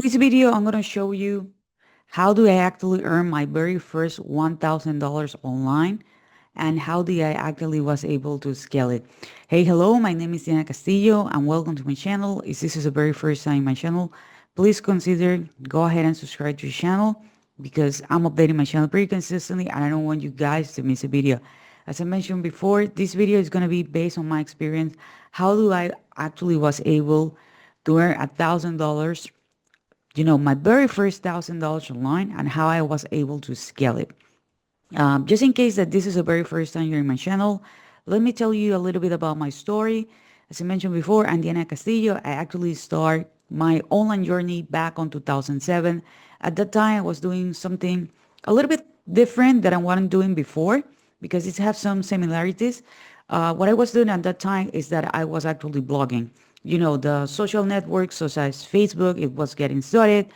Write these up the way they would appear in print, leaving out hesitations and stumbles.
This video, I'm going to show you how do I actually earn my very first $1,000 online and how did I actually was able to scale it. Hey, hello, my name is Diana Castillo and welcome to my channel. If this is the very first time in my channel, please consider go ahead and subscribe to the channel because I'm updating my channel pretty consistently and I don't want you guys to miss a video. As I mentioned before, this video is going to be based on my experience. How do I actually was able to earn $1,000, my very first $1,000 online and how I was able to scale it. Just in case that this is the very first time you're in my channel, let me tell you a little bit about my story. As I mentioned before, I'm Diana Castillo. I actually started my online journey back on 2007. At that time, I was doing something a little bit different than what I'm doing before because it has some similarities. What I was doing at that time is that I was actually blogging. The social networks such as Facebook, it was getting started.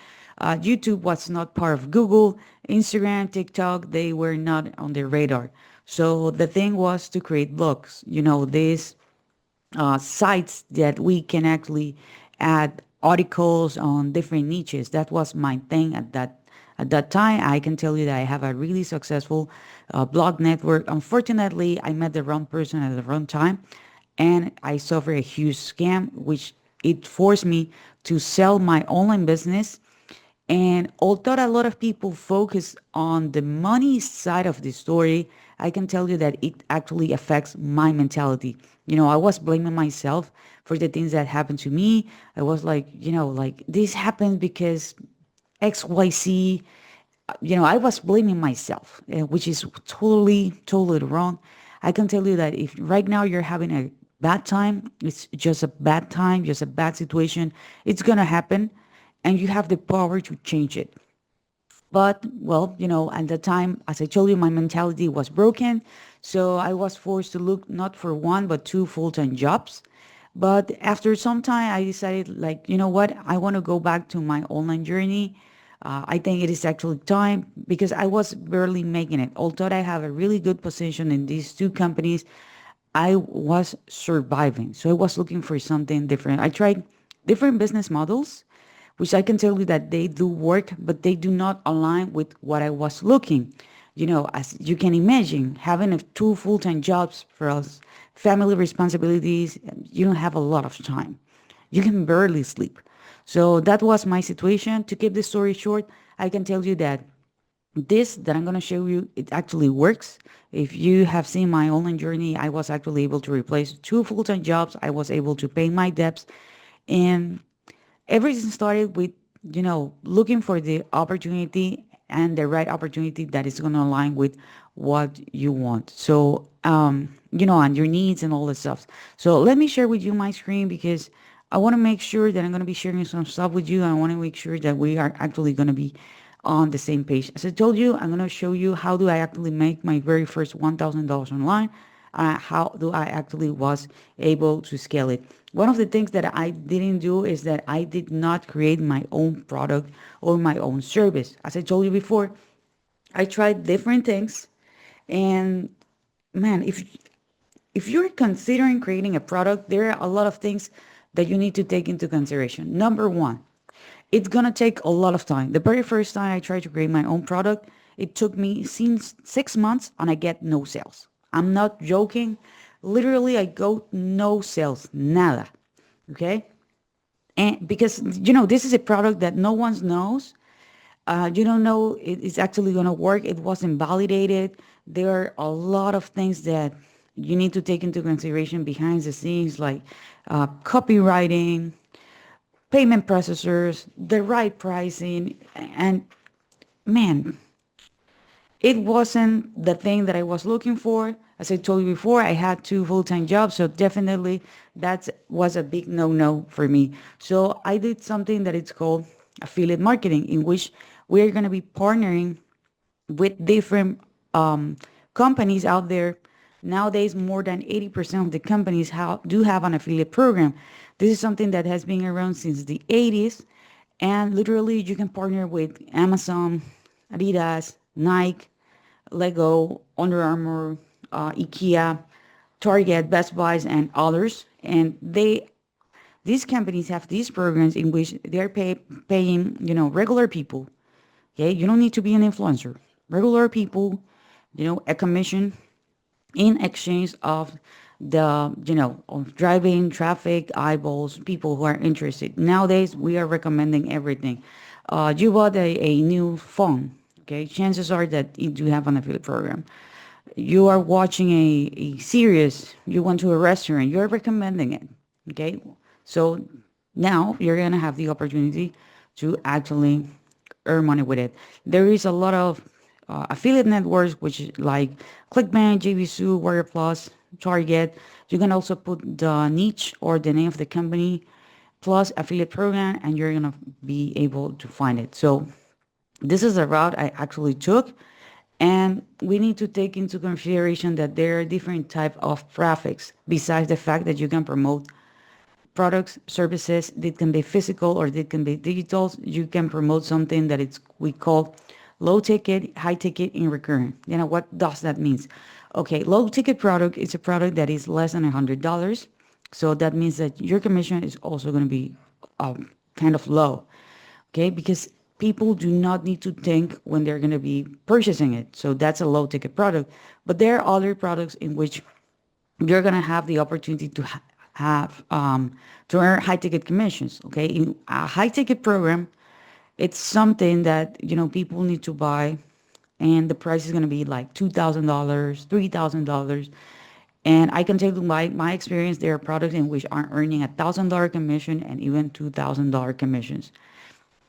YouTube was not part of Google. Instagram, TikTok, they were not on their radar. So the thing was to create blogs, these sites that we can actually add articles on different niches. That was my thing at that time. I can tell you that I have a really successful blog network. Unfortunately, I met the wrong person at the wrong time, and I suffered a huge scam, which it forced me to sell my online business. And although a lot of people focus on the money side of the story, I can tell you that it actually affects my mentality. I was blaming myself for the things that happened to me. I was like, this happened because XYZ. I was blaming myself, which is totally, totally wrong. I can tell you that if right now you're having a bad time, it's just a bad time, just a bad situation, it's going to happen and you have the power to change it. But, well, at the time, as I told you, my mentality was broken. So I was forced to look not for one, but two full-time jobs. But after some time, I decided, like, you know what? I want to go back to my online journey. I think it is actually time because I was barely making it. Although I have a really good position in these two companies, I was surviving. So I was looking for something different. I tried different business models, which I can tell you that they do work, but they do not align with what I was looking. As you can imagine, having two full-time jobs for us, family responsibilities, you don't have a lot of time. You can barely sleep. So that was my situation. To keep the story short, I can tell you that this that I'm going to show you, it actually works. If you have seen my online journey, I was actually able to replace two full-time jobs. I was able to pay my debts. And everything started with, looking for the opportunity and the right opportunity that is going to align with what you want. So, and your needs and all that stuff. So let me share with you my screen because I want to make sure that I'm going to be sharing some stuff with you. I want to make sure that we are actually going to be on the same page. As I told you, I'm going to show you how do I actually make my very first $1,000 online. How do I actually was able to scale it. One of the things that I didn't do is that I did not create my own product or my own service. As I told you before, I tried different things, and man, if you're considering creating a product, there are a lot of things that you need to take into consideration. Number one, it's gonna take a lot of time. The very first time I tried to create my own product, it took me since 6 months and I get no sales. I'm not joking. Literally, I go no sales, nada. Okay. And because, this is a product that no one knows. You don't know it's actually going to work. It wasn't validated. There are a lot of things that you need to take into consideration behind the scenes, like copywriting, payment processors, the right pricing, and man, it wasn't the thing that I was looking for. As I told you before, I had two full-time jobs, so definitely that was a big no-no for me. So I did something that it's called affiliate marketing, in which we're going to be partnering with different companies out there. Nowadays, more than 80% of the companies do have an affiliate program. This is something that has been around since the 80s. And literally, you can partner with Amazon, Adidas, Nike, Lego, Under Armour, IKEA, Target, Best Buys, and others. And they These companies have these programs in which they're paying, regular people. Okay, you don't need to be an influencer. Regular people, a commission in exchange of of driving traffic eyeballs, people who are interested. Nowadays, we are recommending everything. You bought a new phone. Okay, chances are that you do have an affiliate program. You are watching a series. You went to a restaurant. You're recommending it. Okay, so now you're gonna have the opportunity to actually earn money with it. There is a lot of affiliate networks, which is like ClickBank, JVZoo, Warrior Plus, Target. You can also put the niche or the name of the company plus affiliate program, and you're gonna be able to find it. So this is a route I actually took, and we need to take into consideration that there are different type of traffics besides the fact that you can promote products, services. It can be physical or it can be digital. You can promote something that it's we call low ticket, high ticket, and recurring. What does that mean? Okay, low ticket product is a product that is less than $100. So that means that your commission is also going to be kind of low. Okay, because people do not need to think when they're going to be purchasing it. So that's a low ticket product. But there are other products in which you're gonna have the opportunity to have to earn high ticket commissions. Okay, in a high ticket program, it's something that people need to buy, and the price is gonna be like $2,000, $3,000. And I can tell you my experience, there are products in which are earning $1,000 commission and even $2,000 commissions.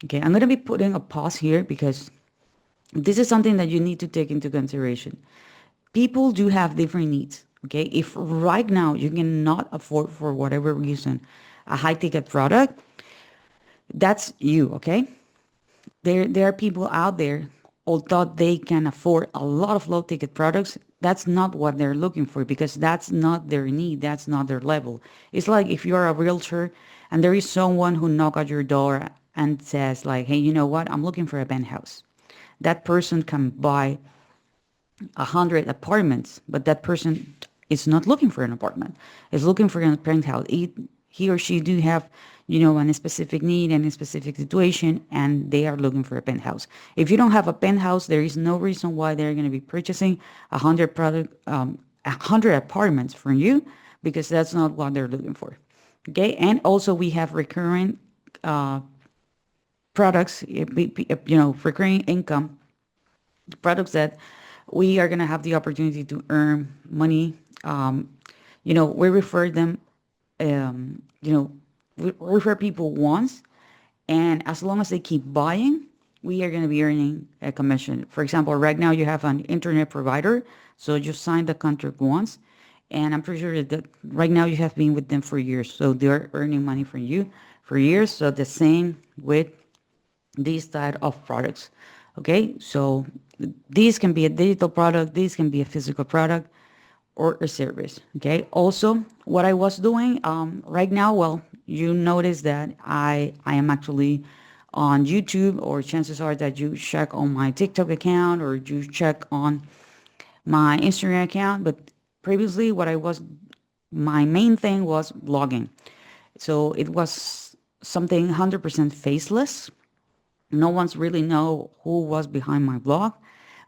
Okay, I'm gonna be putting a pause here because this is something that you need to take into consideration. People do have different needs. Okay, if right now you cannot afford for whatever reason a high ticket product, that's you. Okay, there are people out there, although they can afford a lot of low ticket products, that's not what they're looking for because that's not their need, that's not their level. It's like if you're a realtor and there is someone who knock at your door and says like, hey, you know what, I'm looking for a penthouse. That person can buy 100 apartments, but that person is not looking for an apartment. Is looking for a penthouse. He or she do have, a specific need and a specific situation, and they are looking for a penthouse. If you don't have a penthouse, there is no reason why they're going to be purchasing 100 apartments from you, because that's not what they're looking for. Okay, and also we have recurring products, recurring income products that we are going to have the opportunity to earn money. We refer them, we refer people once, and as long as they keep buying, we are going to be earning a commission. For example, right now you have an internet provider, so you signed the contract once, and I'm pretty sure that right now you have been with them for years, so they're earning money from you for years. So the same with these type of products. Okay, so this can be a digital product, this can be a physical product or a service. Okay, also what I was doing right now, well, you notice that I am actually on YouTube, or chances are that you check on my TikTok account or you check on my Instagram account. But previously what I was, my main thing was blogging. So it was something 100% faceless. No one's really know who was behind my blog,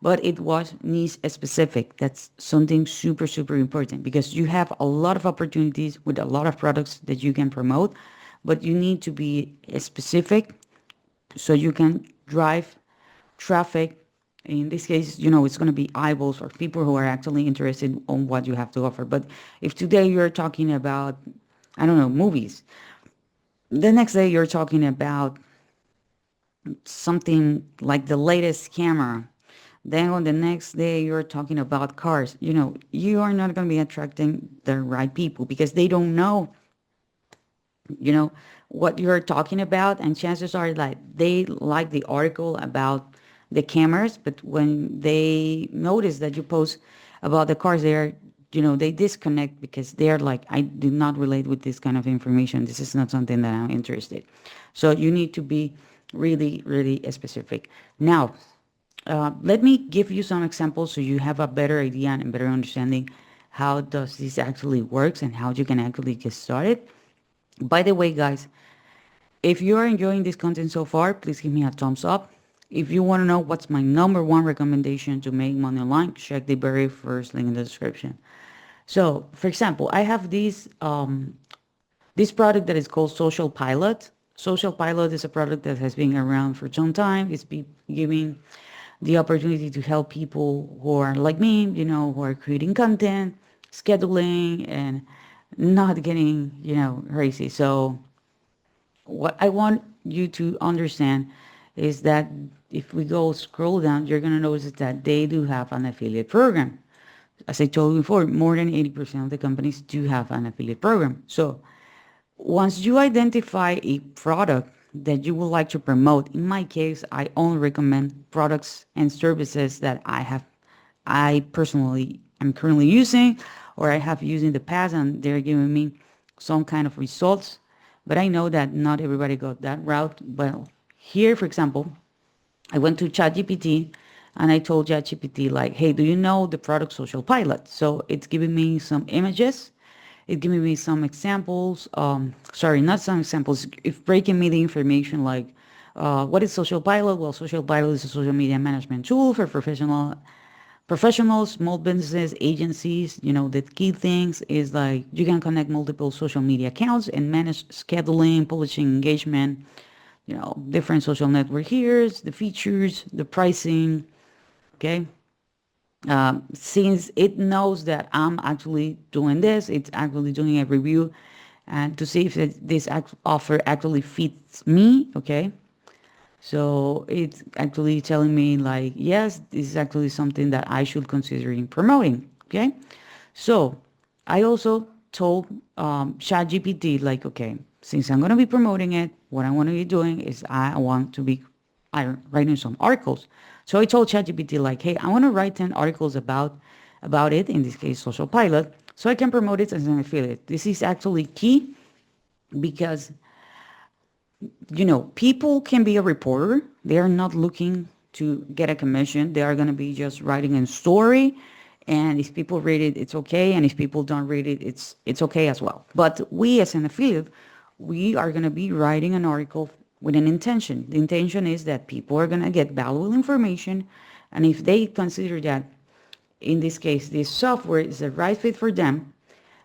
but it was niche specific. That's something super, super important, because you have a lot of opportunities with a lot of products that you can promote, but you need to be specific so you can drive traffic. In this case, it's going to be eyeballs or people who are actually interested on what you have to offer. But if today you're talking about, I don't know, movies, the next day you're talking about something like the latest camera, then on the next day you're talking about cars, you are not going to be attracting the right people, because they don't know, what you're talking about, and chances are like they like the article about the cameras, but when they notice that you post about the cars, they disconnect, because they're like, I do not relate with this kind of information, this is not something that I'm interested. So you need to be really, really specific. Now, let me give you some examples so you have a better idea and better understanding how does this actually works and how you can actually get started. By the way, guys, if you are enjoying this content so far, please give me a thumbs up. If you want to know what's my number one recommendation to make money online, check the very first link in the description. So, for example, I have this product that is called Social Pilot. Social Pilot is a product that has been around for some time. It's been giving the opportunity to help people who are like me, who are creating content, scheduling, and not getting, crazy. So what I want you to understand is that if we go scroll down, you're going to notice that they do have an affiliate program. As I told you before, more than 80% of the companies do have an affiliate program. So once you identify a product that you would like to promote, in my case, I only recommend products and services that I personally am currently using or I have used in the past and they're giving me some kind of results. But I know that not everybody got that route. Well, here, for example, I went to ChatGPT and I told ChatGPT like, hey, do you know the product Social Pilot? So it's giving me some images. It's giving me some examples. Sorry, not some examples. It's breaking me the information like, what is Social Pilot? Well, Social Pilot is a social media management tool for professionals, small businesses, agencies. The key things is like you can connect multiple social media accounts and manage scheduling, publishing engagement, different social network here, the features, the pricing. Okay. Since it knows that I'm actually doing this, it's actually doing a review and to see if this offer actually fits me. Okay. So it's actually telling me like, yes, this is actually something that I should consider in promoting. Okay. So I also told ChatGPT like, okay, since I'm going to be promoting it, what I want to be doing is I want to be writing some articles. So I told ChatGPT like, hey, I want to write 10 articles about it, in this case, Social Pilot, so I can promote it as an affiliate. This is actually key because people can be a reporter. They are not looking to get a commission. They are going to be just writing a story. And if people read it, it's okay. And if people don't read it, it's okay as well. But we as an affiliate, we are going to be writing an article with an intention. The intention is that people are going to get valuable information. And if they consider that, in this case, this software is the right fit for them,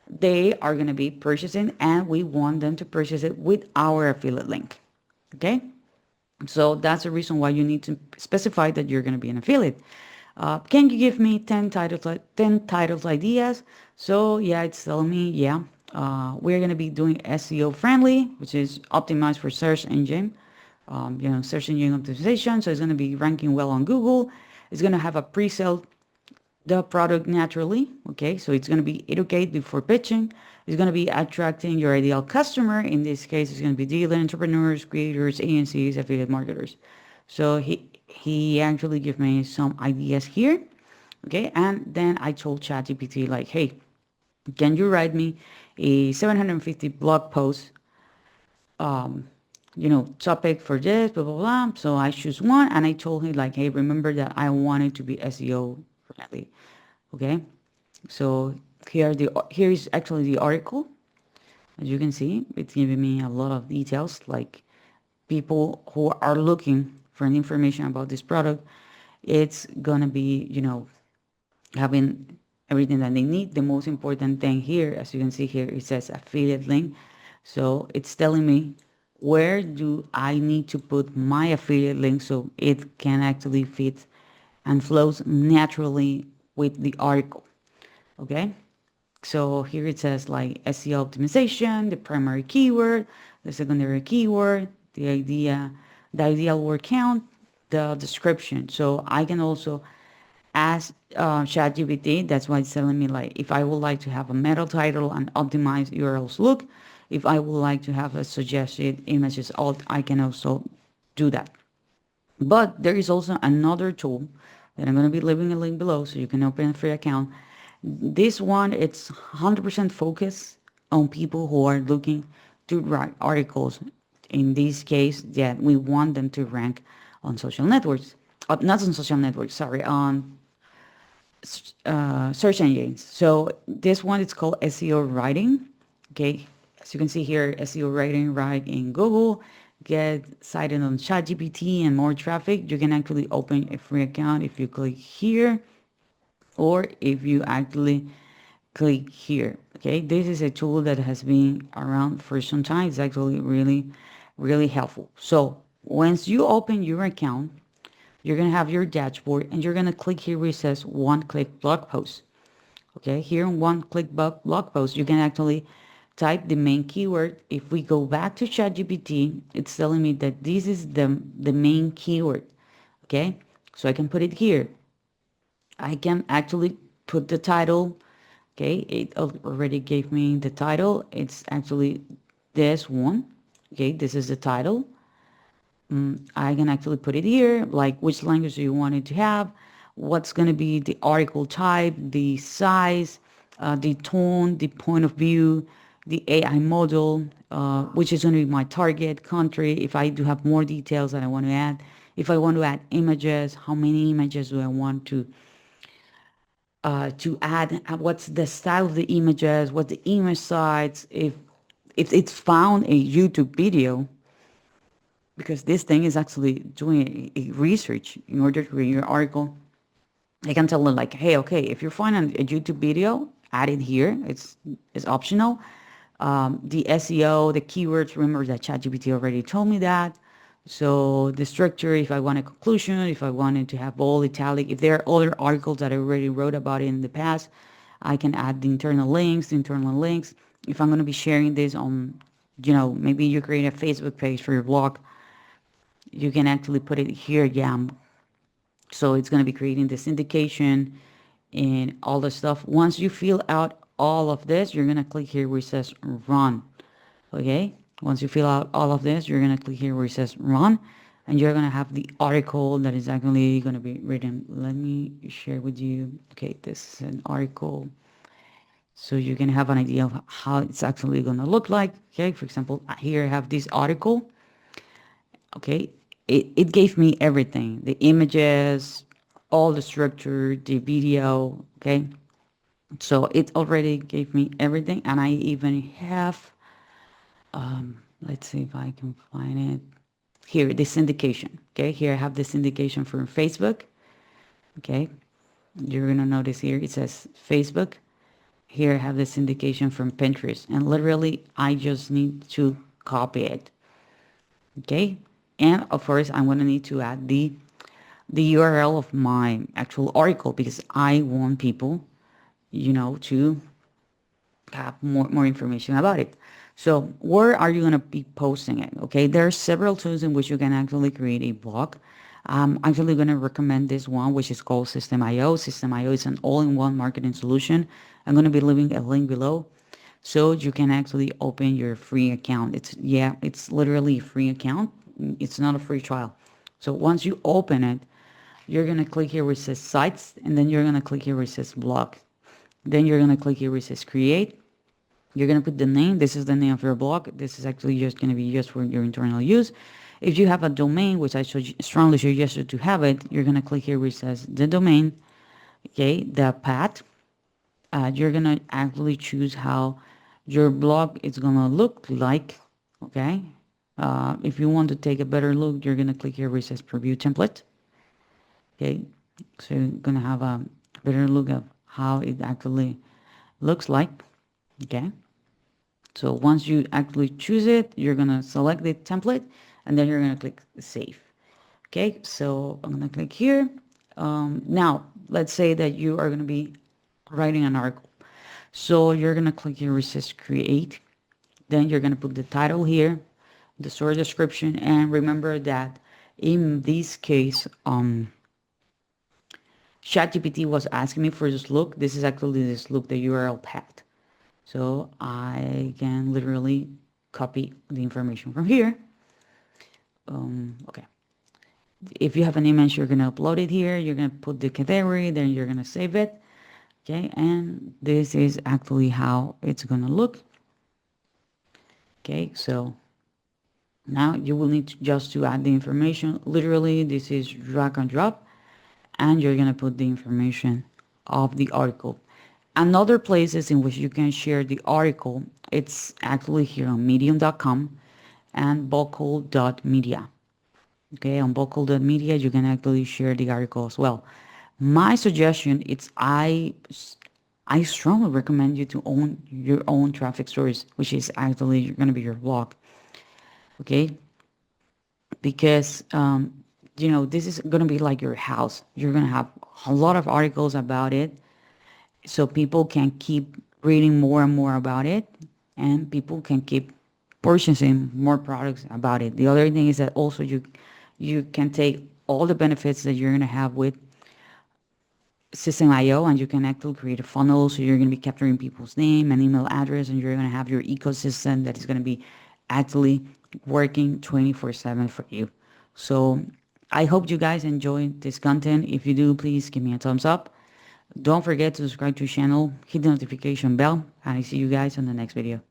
they are going to be purchasing and we want them to purchase it with our affiliate link. Okay. So that's the reason why you need to specify that you're going to be an affiliate. Can you give me 10 titles ideas? So yeah, it's telling me, yeah, we're going to be doing SEO friendly, which is optimized for search engine, search engine optimization. So it's going to be ranking well on Google. It's going to have a pre-sale the product naturally. Okay, so it's going to be educate before pitching. It's going to be attracting your ideal customer. In this case, it's going to be dealer, entrepreneurs, creators, agencies, affiliate marketers. So he actually gave me some ideas here. Okay, and then I told ChatGPT like, hey, can you write me a 750 blog post topic for this, blah, blah, blah. So I choose one and I told him like, hey, remember that I wanted to be SEO friendly. Okay. So here is actually the article. As you can see, it's giving me a lot of details like people who are looking for an information about this product. It's gonna be, having everything that they need. The most important thing here, as you can see here, it says affiliate link. So it's telling me where do I need to put my affiliate link so it can actually fit and flows naturally with the article. Okay. So here it says like SEO optimization, the primary keyword, the secondary keyword, the ideal word count, the description. So I can also ask ChatGPT. That's why it's telling me like if I would like to have a meta title and optimize URLs look, if I would like to have a suggested images alt, I can also do that. But there is also another tool that I'm going to be leaving a link below so you can open a free account. This one, it's 100% focused on people who are looking to write articles. In this case, that we want them to rank on social networks. Not on social networks, sorry, on search engines. So this one is called SEO writing. Okay. As you can see here, SEO rating right in Google, get cited on ChatGPT and more traffic. You can actually open a free account if you click here, or if you actually click here. Okay, this is a tool that has been around for some time. It's actually really helpful. So once you open your account, you're gonna have your dashboard, and you're gonna click here where it says one-click blog post. Okay, here in one-click blog post, you can actually type the main keyword. If we go back to ChatGPT, it's telling me that this is the main keyword. Okay, so I can put it here. I can actually put the title. Okay, it already gave me the title. It's actually this one. Okay, this is the title. I can actually put it here, like which language do you want it to have, what's going to be the article type, the size, the tone, the point of view, the AI model, which is going to be my target country. If I do have more details that I want to add, if I want to add images, how many images do I want to add, what's the style of the images, what the image size, if it's found a YouTube video, because this thing is actually doing a research in order to read your article. I can tell them like, hey, okay, if you're finding a YouTube video, add it here. It's optional. The SEO, the keywords, remember that ChatGPT already told me that. So the structure, if I want a conclusion, if I wanted to have bold, italic, if there are other articles that I already wrote about it in the past, I can add the internal links, If I'm going to be sharing this on, maybe you create a Facebook page for your blog, you can actually put it here. Yeah. So it's going to be creating the syndication and all the stuff. Once you fill out all of this, you're going to click here where it says run. Okay. Once you fill out all of this, you're going to click here where it says run, and you're going to have the article that is actually going to be written. Let me share with you. Okay. This is an article, so you can have an idea of how it's actually going to look like. Okay. For example, here I have this article. Okay, it gave me everything, the images, all the structure, the video. Okay, so it already gave me everything, and I even have, let's see if I can find it here, the syndication. Okay, here I have the syndication from Facebook. Okay, you're gonna notice here it says Facebook. Here I have the syndication from Pinterest, and literally I just need to copy it. Okay, and of course I'm going to need to add the URL of my actual article, because I want people, to have more information about it. So where are you going to be posting it? Okay, there are several tools in which you can actually create a blog. I'm actually going to recommend this one, which is called System.io. System.io is an all-in-one marketing solution. I'm going to be leaving a link below, so you can actually open your free account. It's literally a free account. It's not a free trial. So once you open it, you're going to click here where it says sites, and then you're going to click here where it says blog. Then you're going to click here where it says create. You're going to put the name. This is the name of your blog. This is actually just going to be used for your internal use. If you have a domain, which I strongly suggest you to have it, you're going to click here where it says the domain. Okay, the path. You're going to actually choose how your blog is going to look like. Okay, if you want to take a better look, you're going to click here where it says preview template. Okay, so you're going to have a better look of how it actually looks like. Okay, so once you actually choose it, you're going to select the template, and then you're going to click save. Okay, so I'm going to click here. Now let's say that you are going to be writing an article. So you're going to click here where it says create. Then you're going to put the title here, the short description, and remember that in this case, ChatGPT was asking me for this look. This is actually this look, the URL path. So I can literally copy the information from here. Okay. If you have an image, you're going to upload it here. You're going to put the category, then you're going to save it. Okay, and this is actually how it's going to look. Okay, so now you will need just to add the information. Literally, this is drag and drop, and you're going to put the information of the article. Another places in which you can share the article, it's actually here on medium.com and vocal.media. Okay, on vocal.media, you can actually share the article as well. My suggestion is I strongly recommend you to own your own traffic source, which is actually going to be your blog. Okay, because this is going to be like your house. You're going to have a lot of articles about it, so people can keep reading more and more about it, and people can keep purchasing more products about it. The other thing is that also you can take all the benefits that you're going to have with System.io, and you can actually create a funnel. So you're going to be capturing people's name and email address, and you're going to have your ecosystem that is going to be actually working 24/7 for you. So I hope you guys enjoy this content. If you do, please give me a thumbs up. Don't forget to subscribe to the channel, hit the notification bell, and I see you guys on the next video.